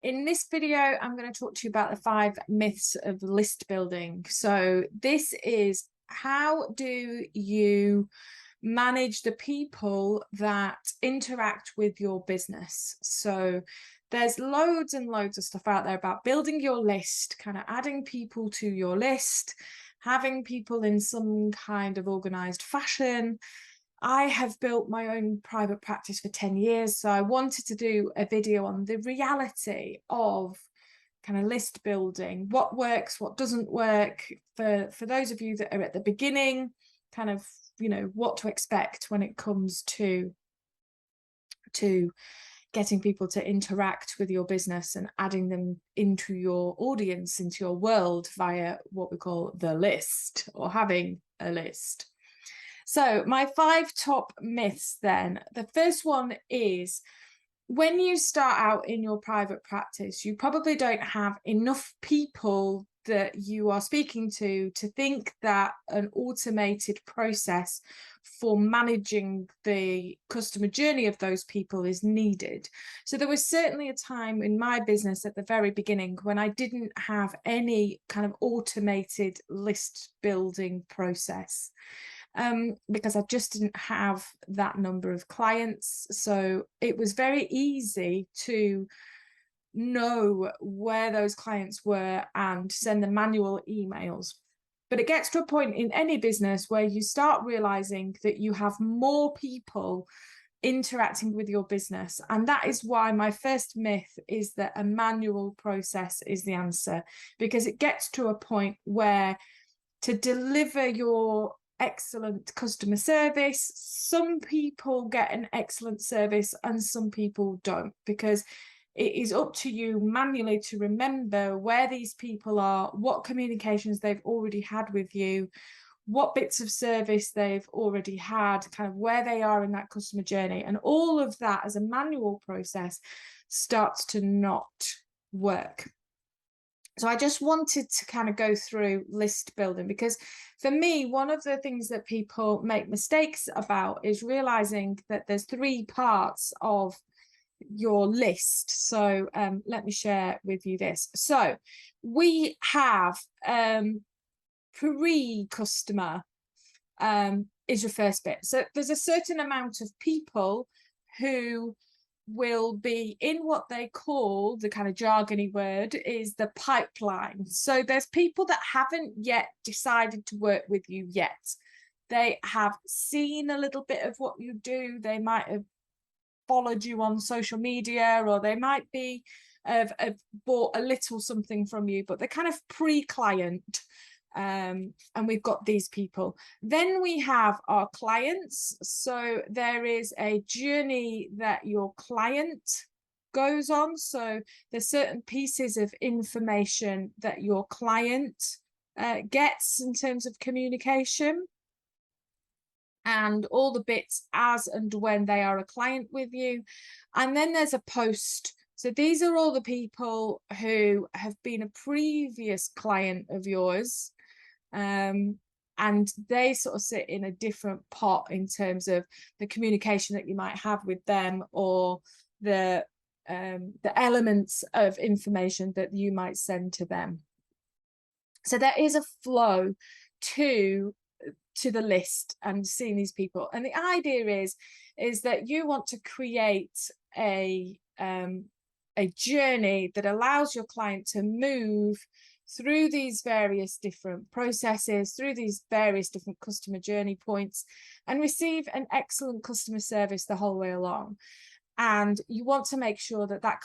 In this video, I'm going to talk to you about the 5 myths of list building. So this is, how do you manage the people that interact with your business? So there's loads and loads of stuff out there about building your list, kind of adding people to your list, having people in some kind of organized fashion. I have built my own private practice for 10 years, so I wanted to do a video on the reality of kind of list building, what works, what doesn't work, for those of you that are at the beginning, kind of, what to expect when it comes to getting people to interact with your business and adding them into your audience, into your world via what we call the list, or having a list. So my 5 top myths then. The first one is, when you start out in your private practice, you probably don't have enough people that you are speaking to think that an automated process for managing the customer journey of those people is needed. So there was certainly a time in my business at the very beginning when I didn't have any kind of automated list building process. Because I just didn't have that number of clients. So it was very easy to know where those clients were and send them manual emails. But it gets to a point in any business where you start realizing that you have more people interacting with your business. And that is why my first myth is that a manual process is the answer, because it gets to a point where to deliver your excellent customer service, some people get an excellent service and some people don't, because it is up to you manually to remember where these people are, what communications they've already had with you, what bits of service they've already had, kind of where they are in that customer journey. And all of that as a manual process starts to not work. So I just wanted to kind of go through list building, because for me, one of the things that people make mistakes about is realizing that there's 3 parts of your list. So let me share with you this. So we have pre-customer is your first bit. So there's a certain amount of people who will be in what they call, the kind of jargony word is the pipeline. So there's people that haven't yet decided to work with you yet. They have seen a little bit of what you do. They might have followed you on social media, or they might be have bought a little something from you, but they're kind of pre-client. And we've got these people. Then we have our clients. So there is a journey that your client goes on. So there's certain pieces of information that your client gets in terms of communication, and all the bits as and when they are a client with you. And then there's a post. So these are all the people who have been a previous client of yours, and they sort of sit in a different pot in terms of the communication that you might have with them, or the elements of information that you might send to them. So there is a flow to the list and seeing these people. And the idea is that you want to create a journey that allows your client to move through these various different processes, through these various different customer journey points, and receive an excellent customer service the whole way along. And you want to make sure that that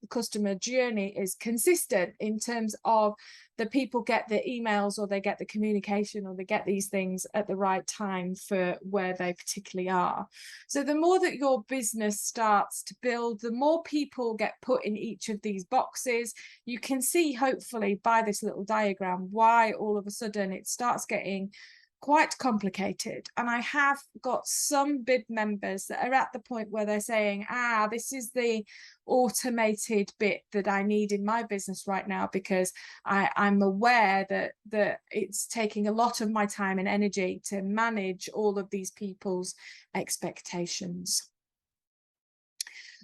customer journey is consistent in terms of the people get the emails, or they get the communication, or they get these things at the right time for where they particularly are. So the more that your business starts to build, the more people get put in each of these boxes. You can see, hopefully, by this little diagram, why all of a sudden it starts getting quite complicated. And I have got some BiB members that are at the point where they're saying, this is the automated bit that I need in my business right now, because I'm aware that it's taking a lot of my time and energy to manage all of these people's expectations.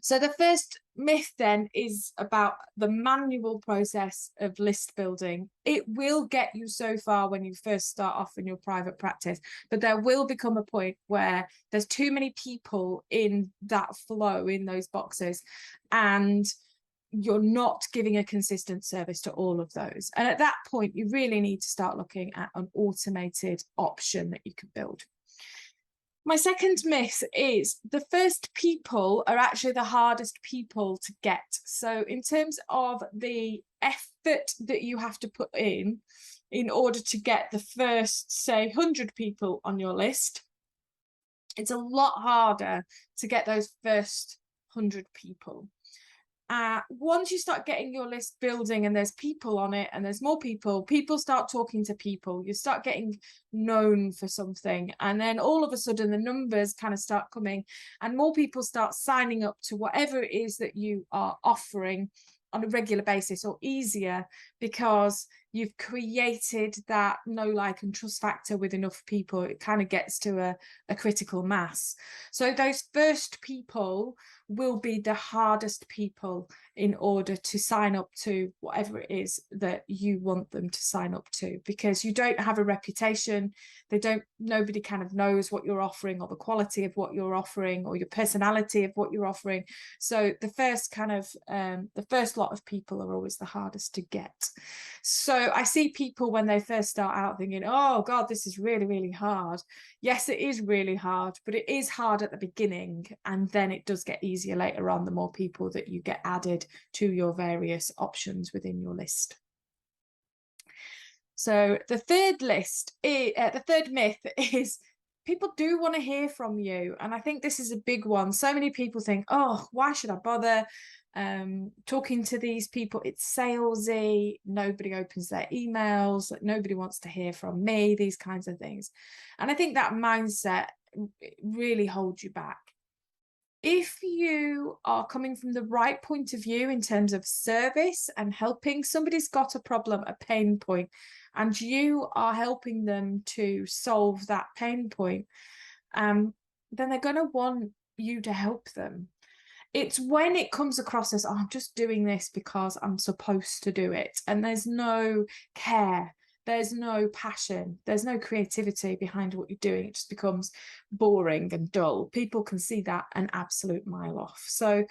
So the first myth then is about the manual process of list building. It will get you so far when you first start off in your private practice, but there will become a point where there's too many people in that flow in those boxes, and you're not giving a consistent service to all of those. And at that point, you really need to start looking at an automated option that you can build. My second myth is the first people are actually the hardest people to get. So in terms of the effort that you have to put in order to get the first, say, 100 people on your list, it's a lot harder to get those first 100 people. Once you start getting your list building and there's people on it and there's more people start talking to people, you start getting known for something, and then all of a sudden the numbers kind of start coming and more people start signing up to whatever it is that you are offering on a regular basis, or easier, because you've created that know, like, and trust factor with enough people. It kind of gets to a critical mass. So those first people will be the hardest people in order to sign up to whatever it is that you want them to sign up to, because you don't have a reputation. Nobody kind of knows what you're offering, or the quality of what you're offering, or your personality of what you're offering. So the first lot of people are always the hardest to get. So I see people when they first start out thinking, oh God, this is really, really hard. Yes, it is really hard, but it is hard at the beginning, and then it does get easier later on, the more people that you get added to your various options within your list. So the third myth is people do want to hear from you. And I think this is a big one. So many people think, oh, why should I bother talking to these people? It's salesy. Nobody opens their emails. Nobody wants to hear from me, these kinds of things. And I think that mindset really holds you back. If you are coming from the right point of view in terms of service and helping, somebody's got a problem, a pain point, and you are helping them to solve that pain point, then they're going to want you to help them. It's when it comes across as, oh, I'm just doing this because I'm supposed to do it, and there's no care, there's no passion, there's no creativity behind what you're doing. It just becomes boring and dull. People can see that an absolute mile off. So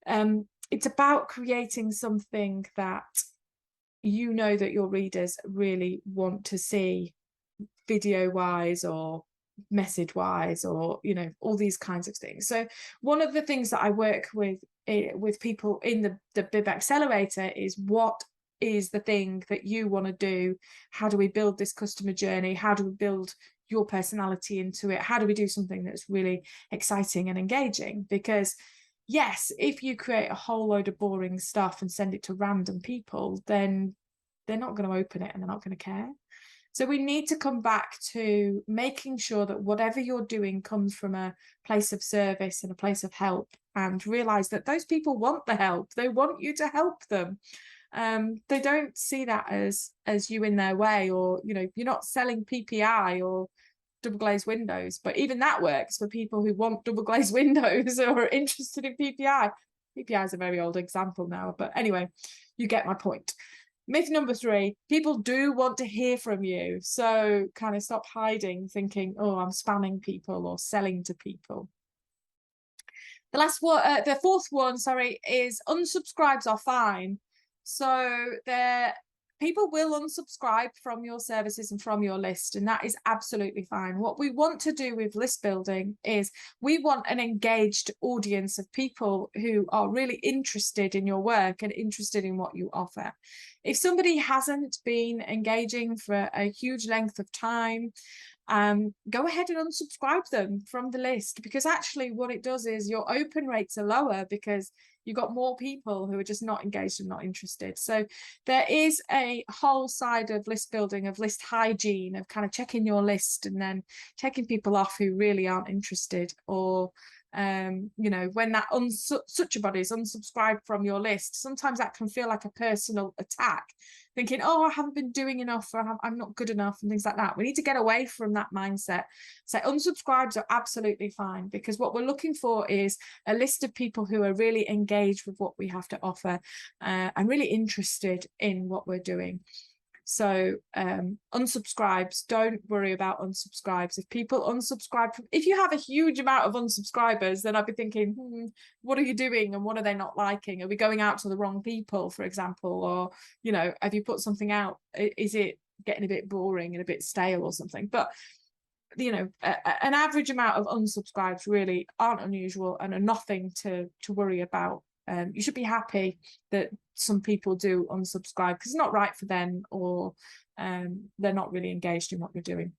it's about creating something that you know that your readers really want to see, video wise or message wise, or all these kinds of things. So one of the things that I work with people in the BiB Accelerator is, what is the thing that you want to do? How do we build this customer journey? How do we build your personality into it? How do we do something that's really exciting and engaging? Because yes, if you create a whole load of boring stuff and send it to random people, then they're not going to open it and they're not going to care. So we need to come back to making sure that whatever you're doing comes from a place of service and a place of help, and realize that those people want the help. They want you to help them. They don't see that as you in their way, or you're not selling PPI or double glazed windows, but even that works for people who want double glazed windows or are interested in PPI. PPI is a very old example now, but anyway, you get my point. Myth number 3, people do want to hear from you. So kind of stop hiding, thinking, oh, I'm spamming people or selling to people. The last one, the fourth one, is unsubscribes are fine. So people will unsubscribe from your services and from your list, and that is absolutely fine. What we want to do with list building is we want an engaged audience of people who are really interested in your work and interested in what you offer. If somebody hasn't been engaging for a huge length of time, go ahead and unsubscribe them from the list, because actually what it does is your open rates are lower because you've got more people who are just not engaged and not interested. So there is a whole side of list building, of list hygiene, of kind of checking your list and then checking people off who really aren't interested, or You know, when that such a body is unsubscribed from your list, sometimes that can feel like a personal attack, thinking, oh, I haven't been doing enough, or I'm not good enough, and things like that. We need to get away from that mindset. So unsubscribes are absolutely fine, because what we're looking for is a list of people who are really engaged with what we have to offer, and really interested in what we're doing. So unsubscribes, don't worry about unsubscribes. If people unsubscribe, if you have a huge amount of unsubscribers, then I'd be thinking, what are you doing, and what are they not liking? Are we going out to the wrong people, for example? Or, you know, have you put something out? Is it getting a bit boring and a bit stale or something? But, you know, an average amount of unsubscribes really aren't unusual and are nothing to worry about. You should be happy that some people do unsubscribe because it's not right for them, or they're not really engaged in what you're doing.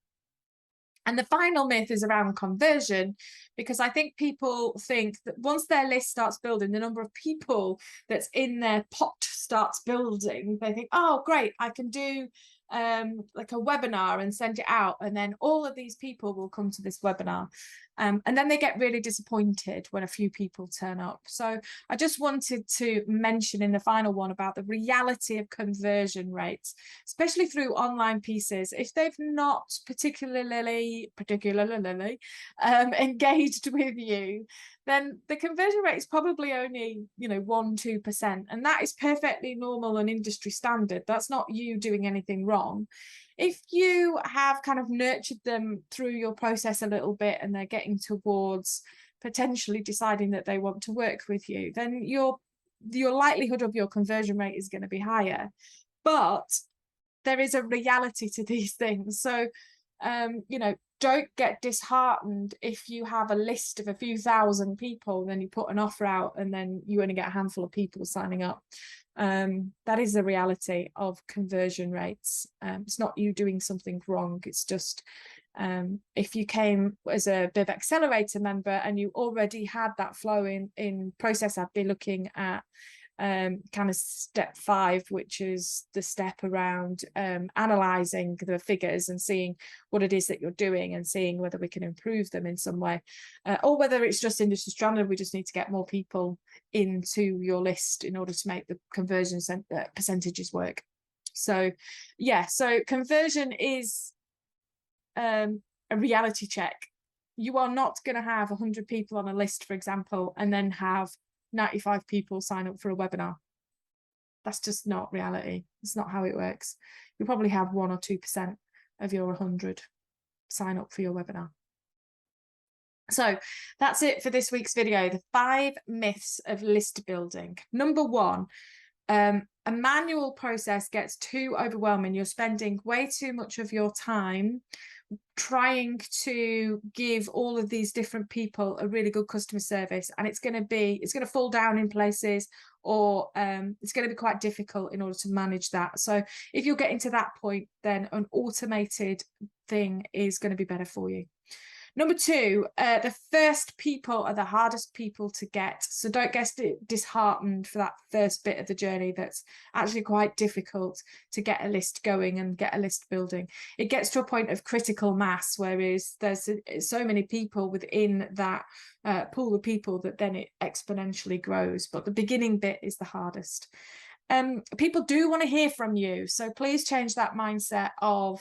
And the final myth is around conversion, because I think people think that once their list starts building, the number of people that's in their pot starts building, they think, oh, great, I can do like a webinar and send it out, and then all of these people will come to this webinar. And then they get really disappointed when a few people turn up. So I just wanted to mention in the final one about the reality of conversion rates, especially through online pieces. If they've not particularly engaged with you, then the conversion rate is probably only, you know, 1-2%, and that is perfectly normal and industry standard. That's not you doing anything wrong. If you have kind of nurtured them through your process a little bit, and they're getting towards potentially deciding that they want to work with you, then your likelihood of your conversion rate is going to be higher. But there is a reality to these things. So you know, don't get disheartened if you have a list of a few thousand people, then you put an offer out and then you only get a handful of people signing up. That is the reality of conversion rates. It's not you doing something wrong. It's just if you came as a BiB Accelerator member and you already had that flow in process, I'd be looking at kind of step 5, which is the step around analysing the figures and seeing what it is that you're doing and seeing whether we can improve them in some way, or whether it's just industry standard. We just need to get more people into your list in order to make the conversion percentages work. So yeah, so conversion is a reality check. You are not going to have 100 people on a list, for example, and then have 95 people sign up for a webinar. That's just not reality. It's not how it works. You probably have 1 or 2% of your 100 sign up for your webinar. So that's it for this week's video, the 5 myths of list building. Number 1, a manual process gets too overwhelming. You're spending way too much of your time trying to give all of these different people a really good customer service, and it's going to fall down in places, or it's going to be quite difficult in order to manage that. So if you're getting to that point, then an automated thing is going to be better for you. Number 2, the first people are the hardest people to get. So don't get disheartened for that first bit of the journey. That's actually quite difficult to get a list going and get a list building. It gets to a point of critical mass, whereas there's so many people within that pool of people that then it exponentially grows. But the beginning bit is the hardest. People do want to hear from you. So please change that mindset of,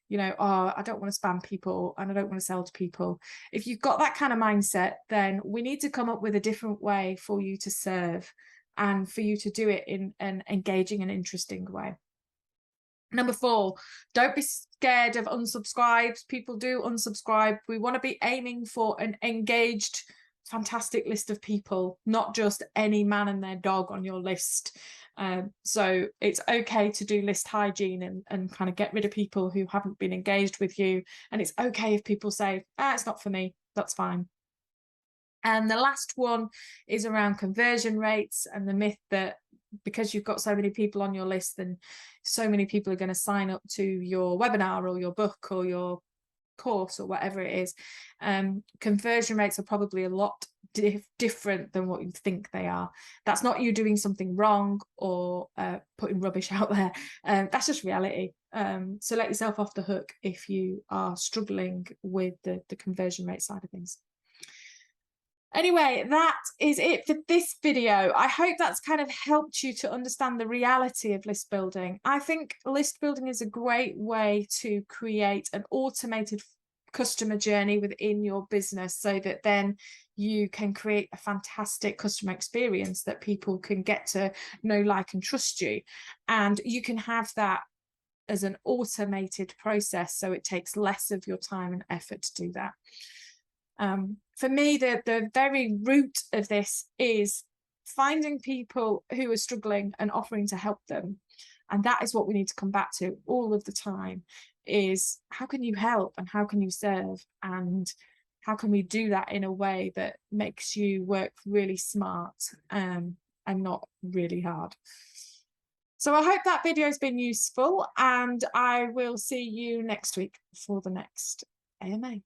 you know, oh, I don't want to spam people and I don't want to sell to people. If you've got that kind of mindset, then we need to come up with a different way for you to serve and for you to do it in an engaging and interesting way. Number 4, don't be scared of unsubscribes. People do unsubscribe. We want to be aiming for an engaged, fantastic list of people, not just any man and their dog on your list. So it's okay to do list hygiene and kind of get rid of people who haven't been engaged with you. And it's okay if people say, it's not for me. That's fine. And the last one is around conversion rates and the myth that because you've got so many people on your list, then so many people are going to sign up to your webinar or your book or your course or whatever it is. Conversion rates are probably a lot different than what you think they are. That's not you doing something wrong or putting rubbish out there. That's just reality. So let yourself off the hook if you are struggling with the conversion rate side of things. Anyway, that is it for this video. I hope that's kind of helped you to understand the reality of list building. I think list building is a great way to create an automated customer journey within your business, so that then you can create a fantastic customer experience that people can get to know, like, and trust you. And you can have that as an automated process, so it takes less of your time and effort to do that. For me, the very root of this is finding people who are struggling and offering to help them. And that is what we need to come back to all of the time, is how can you help and how can you serve, and how can we do that in a way that makes you work really smart and not really hard. So I hope that video has been useful, and I will see you next week for the next AMA.